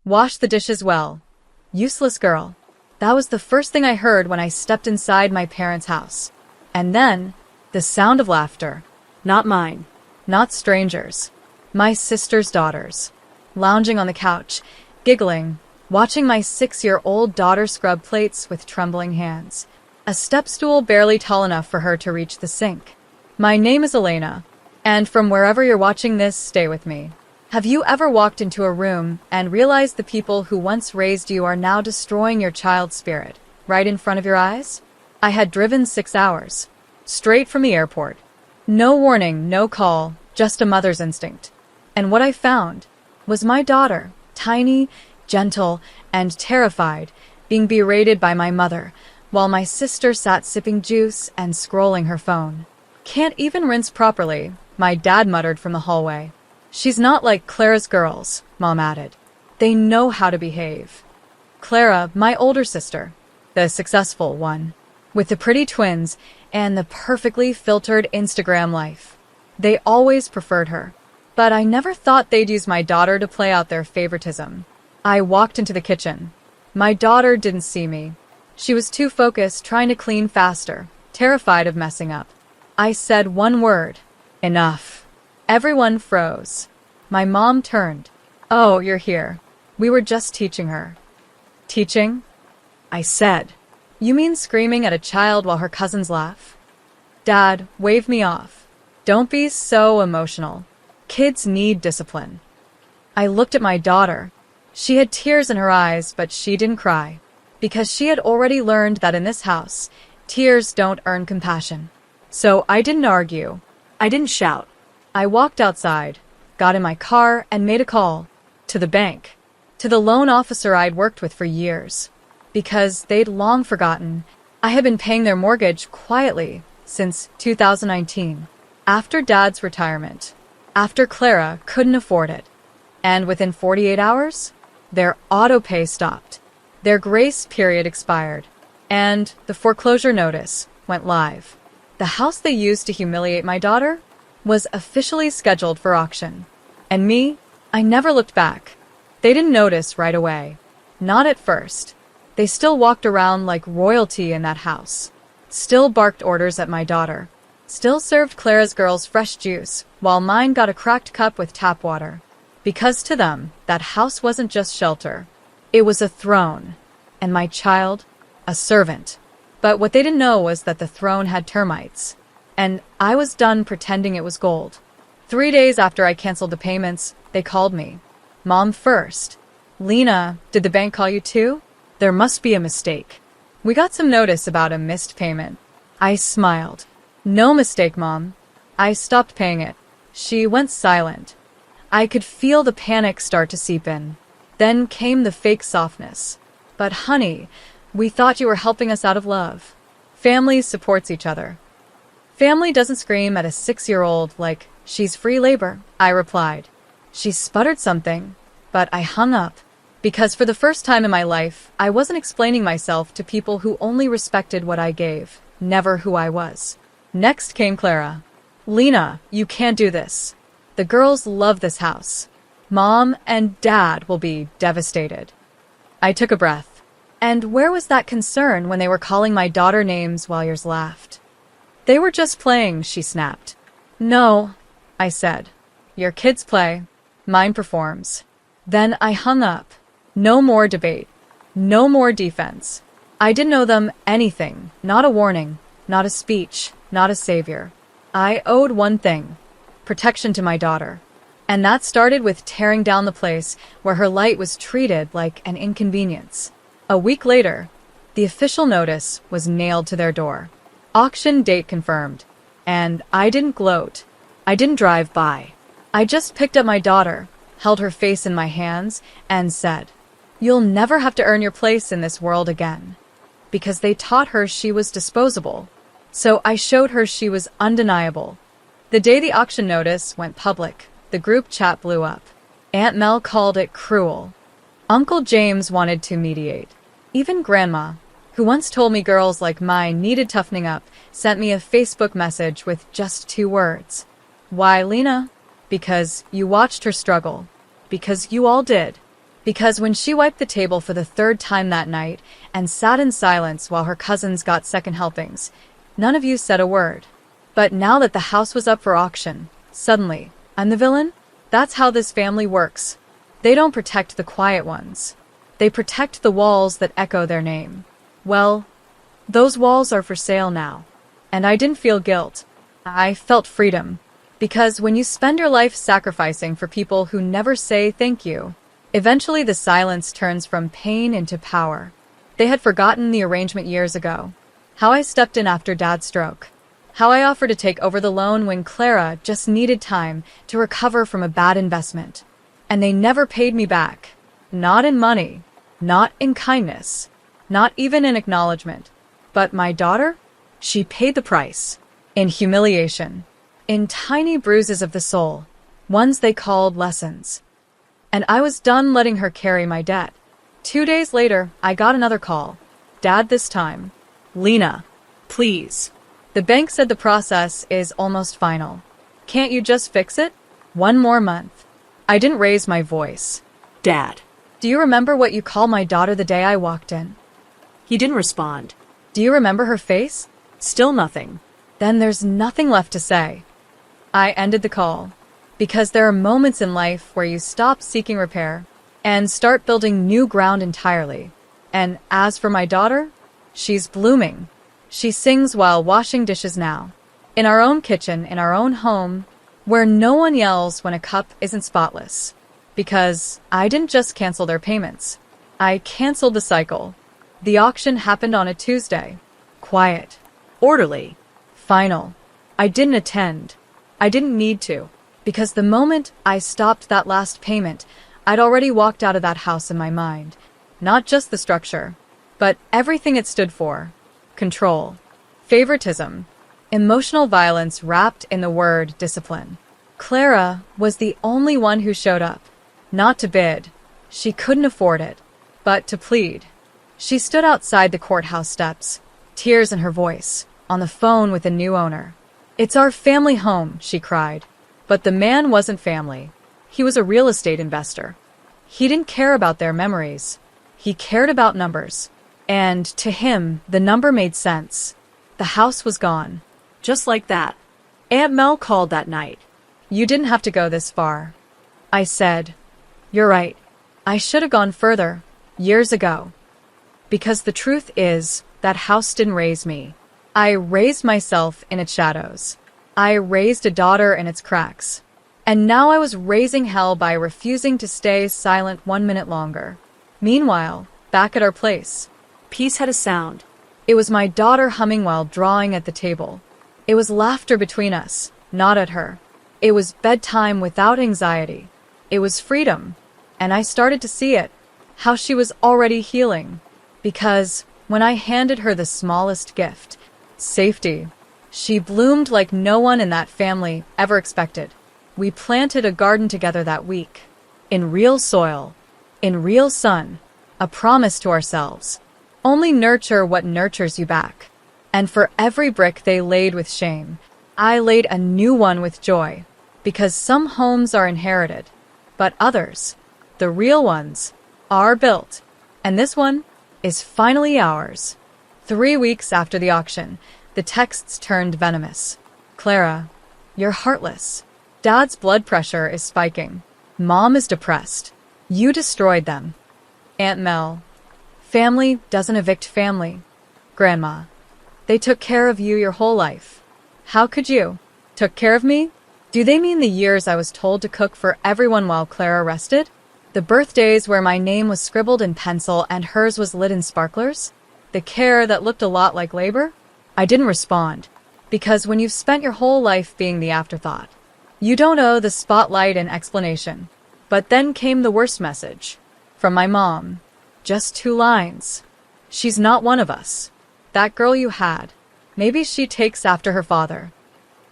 Wash the dishes well. Useless girl. That was the first thing I heard when I stepped inside my parents' house. And then, the sound of laughter. Not mine. Not strangers. My sister's daughters. Lounging on the couch, giggling, watching my 6-year-old daughter scrub plates with trembling hands. A step stool barely tall enough for her to reach the sink. My name is Elena, and from wherever you're watching this, stay with me. Have you ever walked into a room and realized the people who once raised you are now destroying your child's spirit, right in front of your eyes? I had driven 6 hours, straight from the airport. No warning, no call, just a mother's instinct. And what I found was my daughter, tiny, gentle, and terrified, being berated by my mother, while my sister sat sipping juice and scrolling her phone. Can't even rinse properly, my dad muttered from the hallway. She's not like Clara's girls, Mom added. They know how to behave. Clara, my older sister, the successful one, with the pretty twins and the perfectly filtered Instagram life. They always preferred her. But I never thought they'd use my daughter to play out their favoritism. I walked into the kitchen. My daughter didn't see me. She was too focused trying to clean faster, terrified of messing up. I said one word. Enough. Everyone froze. My mom turned. Oh, you're here. We were just teaching her. Teaching? I said. You mean screaming at a child while her cousins laugh? Dad, wave me off. Don't be so emotional. Kids need discipline. I looked at my daughter. She had tears in her eyes, but she didn't cry. Because she had already learned that in this house, tears don't earn compassion. So I didn't argue. I didn't shout. I walked outside, got in my car, and made a call. To the bank. To the loan officer I'd worked with for years. Because they'd long forgotten, I had been paying their mortgage quietly since 2019. After Dad's retirement. After Clara couldn't afford it. And within 48 hours, their auto-pay stopped. Their grace period expired. And the foreclosure notice went live. The house they used to humiliate my daughter was officially scheduled for auction. And me, I never looked back. They didn't notice right away. Not at first. They still walked around like royalty in that house. Still barked orders at my daughter. Still served Clara's girls fresh juice, while mine got a cracked cup with tap water. Because to them, that house wasn't just shelter. It was a throne. And my child, a servant. But what they didn't know was that the throne had termites. And I was done pretending it was gold. 3 days after I canceled the payments, they called me. Mom first. Lena, did the bank call you too? There must be a mistake. We got some notice about a missed payment. I smiled. No mistake, Mom. I stopped paying it. She went silent. I could feel the panic start to seep in. Then came the fake softness. But honey, we thought you were helping us out of love. Family supports each other. Family doesn't scream at a 6-year-old like she's free labor, I replied. She sputtered something, but I hung up. Because for the first time in my life, I wasn't explaining myself to people who only respected what I gave, never who I was. Next came Clara. Lena, you can't do this. The girls love this house. Mom and Dad will be devastated. I took a breath. And where was that concern when they were calling my daughter names while yours laughed? They were just playing, she snapped. No, I said. Your kids play. Mine performs. Then I hung up. No more debate. No more defense. I didn't owe them anything, not a warning, not a speech, not a savior. I owed one thing, protection to my daughter. And that started with tearing down the place where her light was treated like an inconvenience. A week later, the official notice was nailed to their door. Auction date confirmed. And I didn't gloat. I didn't drive by. I just picked up my daughter, held her face in my hands, and said, "You'll never have to earn your place in this world again." Because they taught her she was disposable. So I showed her she was undeniable. The day the auction notice went public, the group chat blew up. Aunt Mel called it cruel. Uncle James wanted to mediate. Even Grandma, who once told me girls like mine needed toughening up, sent me a Facebook message with just 2 words. Why, Lena? Because you watched her struggle. Because you all did. Because when she wiped the table for the third time that night and sat in silence while her cousins got second helpings, none of you said a word. But now that the house was up for auction, suddenly, I'm the villain? That's how this family works. They don't protect the quiet ones. They protect the walls that echo their name. Well, those walls are for sale now. And I didn't feel guilt. I felt freedom. Because when you spend your life sacrificing for people who never say thank you, eventually the silence turns from pain into power. They had forgotten the arrangement years ago. How I stepped in after Dad's stroke. How I offered to take over the loan when Clara just needed time to recover from a bad investment. And they never paid me back. Not in money. Not in kindness. Not even in acknowledgement. But my daughter? She paid the price. In humiliation. In tiny bruises of the soul. Ones they called lessons. And I was done letting her carry my debt. 2 days later, I got another call. Dad this time. Lena, please. The bank said the process is almost final. Can't you just fix it? 1 more month. I didn't raise my voice. Dad. Do you remember what you called my daughter the day I walked in? He didn't respond. Do you remember her face? Still nothing. Then there's nothing left to say. I ended the call. Because there are moments in life where you stop seeking repair and start building new ground entirely. And as for my daughter, she's blooming. She sings while washing dishes now. In our own kitchen, in our own home, where no one yells when a cup isn't spotless. Because I didn't just cancel their payments. I canceled the cycle. The auction happened on a Tuesday. Quiet. Orderly. Final. I didn't attend. I didn't need to. Because the moment I stopped that last payment, I'd already walked out of that house in my mind. Not just the structure, but everything it stood for. Control. Favoritism. Emotional violence wrapped in the word discipline. Clara was the only one who showed up. Not to bid. She couldn't afford it. But to plead. She stood outside the courthouse steps, tears in her voice, on the phone with the new owner. It's our family home, she cried. But the man wasn't family. He was a real estate investor. He didn't care about their memories. He cared about numbers. And to him, the number made sense. The house was gone. Just like that. Aunt Mel called that night. You didn't have to go this far. I said, you're right. I should have gone further, years ago. Because the truth is, that house didn't raise me. I raised myself in its shadows. I raised a daughter in its cracks. And now I was raising hell by refusing to stay silent 1 minute longer. Meanwhile, back at our place, Peace had a sound. it was my daughter humming while drawing at the table. It was laughter between us, not at her. It was bedtime without anxiety. It was freedom. And I started to see it, how she was already healing. Because when I handed her the smallest gift, safety, she bloomed like no one in that family ever expected. We planted a garden together that week. In real soil. In real sun. A promise to ourselves. Only nurture what nurtures you back. And for every brick they laid with shame, I laid a new one with joy. Because some homes are inherited. But others, the real ones, are built. And this one is finally ours. 3 weeks after the auction, the texts turned venomous. Clara, you're heartless. Dad's blood pressure is spiking. Mom is depressed. You destroyed them. Aunt Mel, family doesn't evict family. Grandma, they took care of you your whole life. How could you? Took care of me? Do they mean the years I was told to cook for everyone while Clara rested? The birthdays where my name was scribbled in pencil and hers was lit in sparklers? The care that looked a lot like labor? I didn't respond. Because when you've spent your whole life being the afterthought, you don't owe the spotlight an explanation. But then came the worst message. From my mom. Just 2 lines. She's not one of us. That girl you had. Maybe she takes after her father.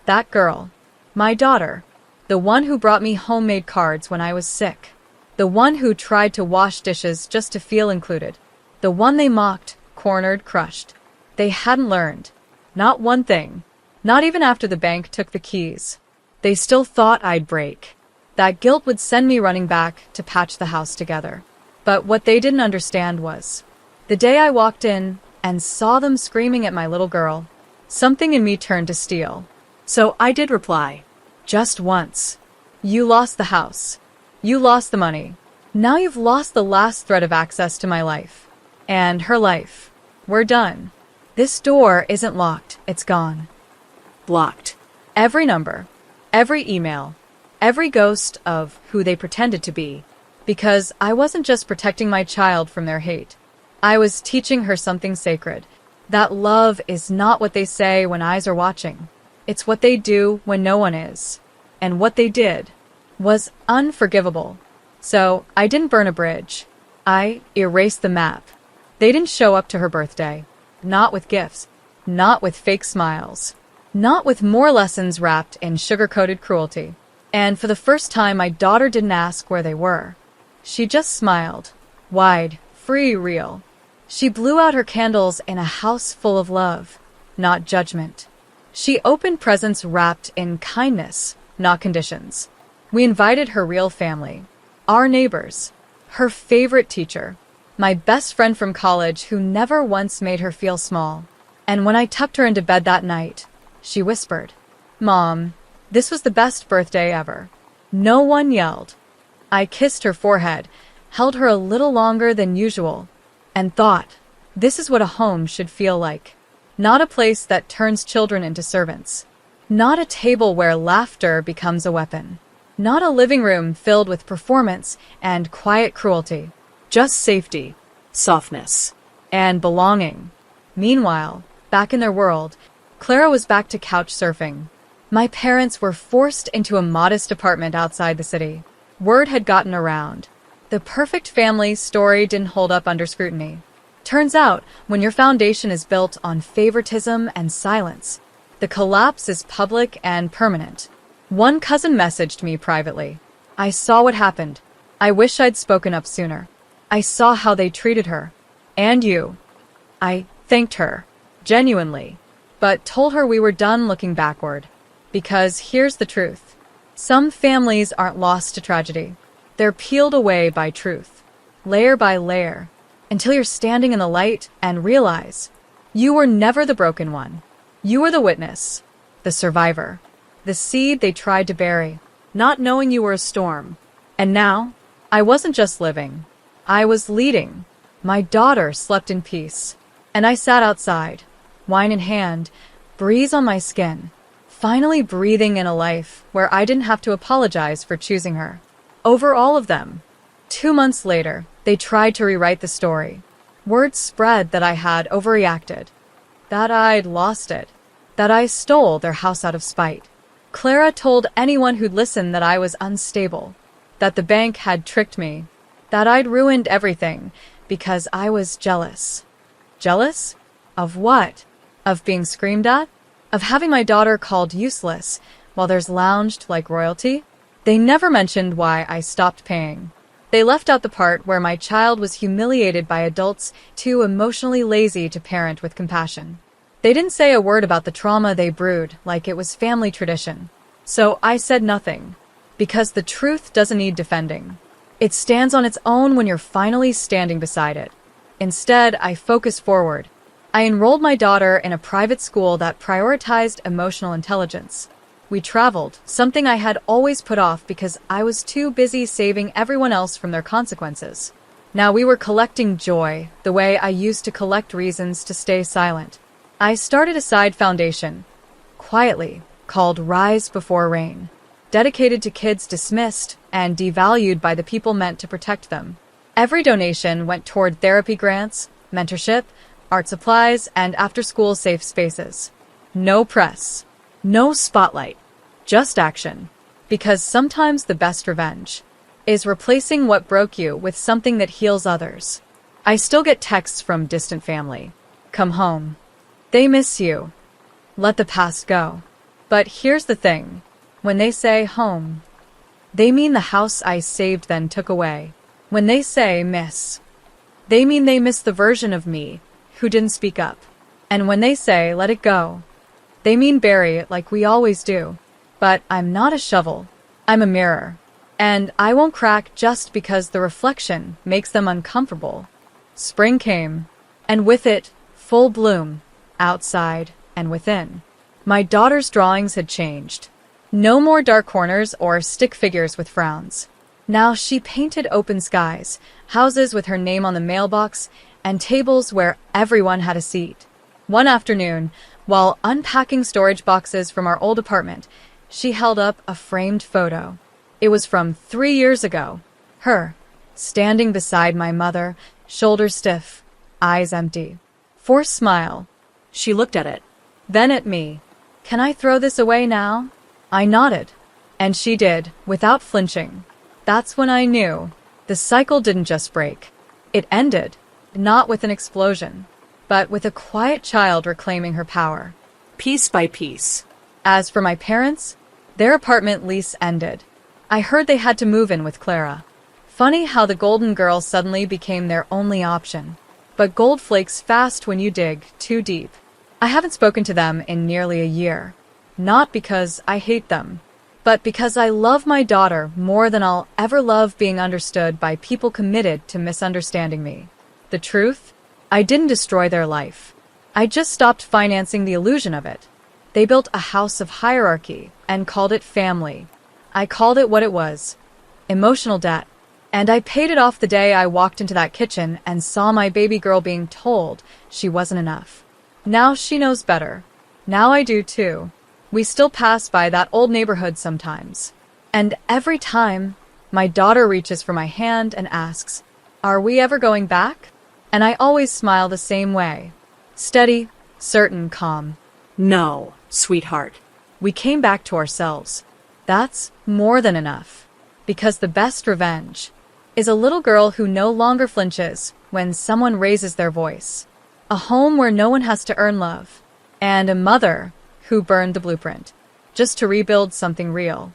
That girl. My daughter. The one who brought me homemade cards when I was sick. The one who tried to wash dishes just to feel included. The one they mocked, cornered, crushed. They hadn't learned. Not one thing. Not even after the bank took the keys. They still thought I'd break. That guilt would send me running back to patch the house together. But what they didn't understand was, the day I walked in and saw them screaming at my little girl, something in me turned to steel. So I did reply. Just once. You lost the house. You lost the money. Now you've lost the last thread of access to my life. And her life. We're done. This door isn't locked. It's gone. Blocked. Every number, every email, every ghost of who they pretended to be. Because I wasn't just protecting my child from their hate. I was teaching her something sacred. That love is not what they say when eyes are watching. It's what they do when no one is. And what they did was unforgivable. So I didn't burn a bridge. I erased the map. They didn't show up to her birthday. Not with gifts. Not with fake smiles. Not with more lessons wrapped in sugar-coated cruelty. And for the first time, my daughter didn't ask where they were. She just smiled. Wide, free, real. She blew out her candles in a house full of love, not judgment. She opened presents wrapped in kindness, not conditions. We invited her real family, our neighbors, her favorite teacher, my best friend from college who never once made her feel small. And when I tucked her into bed that night, she whispered, "Mom, this was the best birthday ever." No one yelled. I kissed her forehead, held her a little longer than usual, and thought, this is what a home should feel like. Not a place that turns children into servants. Not a table where laughter becomes a weapon. Not a living room filled with performance and quiet cruelty. Just safety, Softness. and belonging. Meanwhile, back in their world, Clara was back to couch surfing. My parents were forced into a modest apartment outside the city. Word had gotten around. The perfect family story didn't hold up under scrutiny. Turns out, when your foundation is built on favoritism and silence, the collapse is public and permanent. One cousin messaged me privately. I saw what happened. I wish I'd spoken up sooner. I saw how they treated her. And you. I thanked her. Genuinely. But told her we were done looking backward. Because here's the truth. Some families aren't lost to tragedy. They're peeled away by truth. Layer by layer. Until you're standing in the light and realize you were never the broken one. You were the witness. The survivor. The seed they tried to bury. Not knowing you were a storm. And now, I wasn't just living. I was leading. My daughter slept in peace. And I sat outside, wine in hand, breeze on my skin, finally breathing in a life where I didn't have to apologize for choosing her. Over all of them. 2 months later, they tried to rewrite the story. Word spread that I had overreacted. That I'd lost it. That I stole their house out of spite. Clara told anyone who'd listen that I was unstable. That the bank had tricked me. That I'd ruined everything because I was jealous. Jealous? Of what? Of being screamed at? Of having my daughter called useless while there's lounged like royalty? They never mentioned why I stopped paying. They left out the part where my child was humiliated by adults too emotionally lazy to parent with compassion. They didn't say a word about the trauma they brewed like it was family tradition. So I said nothing. Because the truth doesn't need defending. It stands on its own when you're finally standing beside it. Instead, I focused forward. I enrolled my daughter in a private school that prioritized emotional intelligence. We traveled, something I had always put off because I was too busy saving everyone else from their consequences. Now we were collecting joy, the way I used to collect reasons to stay silent. I started a side foundation, quietly, called Rise Before Rain, dedicated to kids dismissed and devalued by the people meant to protect them. Every donation went toward therapy grants, mentorship, art supplies, and after-school safe spaces. No press. No spotlight. Just action. Because sometimes the best revenge is replacing what broke you with something that heals others. I still get texts from distant family. Come home. They miss you. Let the past go. But here's the thing. When they say home, they mean the house I saved then took away. When they say miss, they mean they miss the version of me who didn't speak up. And when they say let it go, they mean bury it like we always do. But I'm not a shovel. I'm a mirror. And I won't crack just because the reflection makes them uncomfortable. Spring came, and with it, full bloom, outside and within. My daughter's drawings had changed. No more dark corners or stick figures with frowns. Now she painted open skies, houses with her name on the mailbox, and tables where everyone had a seat. One afternoon, while unpacking storage boxes from our old apartment, she held up a framed photo. It was from 3 years ago. Her, standing beside my mother, shoulders stiff, eyes empty. Forced smile. She looked at it. Then at me. Can I throw this away now? I nodded. And she did, without flinching. That's when I knew. The cycle didn't just break. It ended. Not with an explosion, but with a quiet child reclaiming her power. Piece by piece. As for my parents, their apartment lease ended. I heard they had to move in with Clara. Funny how the golden girl suddenly became their only option. But gold flakes fast when you dig too deep. I haven't spoken to them in nearly a year. Not because I hate them, but because I love my daughter more than I'll ever love being understood by people committed to misunderstanding me. The truth? I didn't destroy their life. I just stopped financing the illusion of it. They built a house of hierarchy and called it family. I called it what it was. Emotional debt. And I paid it off the day I walked into that kitchen and saw my baby girl being told she wasn't enough. Now she knows better. Now I do too. We still pass by that old neighborhood sometimes. And every time, my daughter reaches for my hand and asks, "Are we ever going back?" And I always smile the same way. Steady, certain, calm. No, sweetheart. We came back to ourselves. That's more than enough. Because the best revenge is a little girl who no longer flinches when someone raises their voice. A home where no one has to earn love. And a mother who burned the blueprint just to rebuild something real.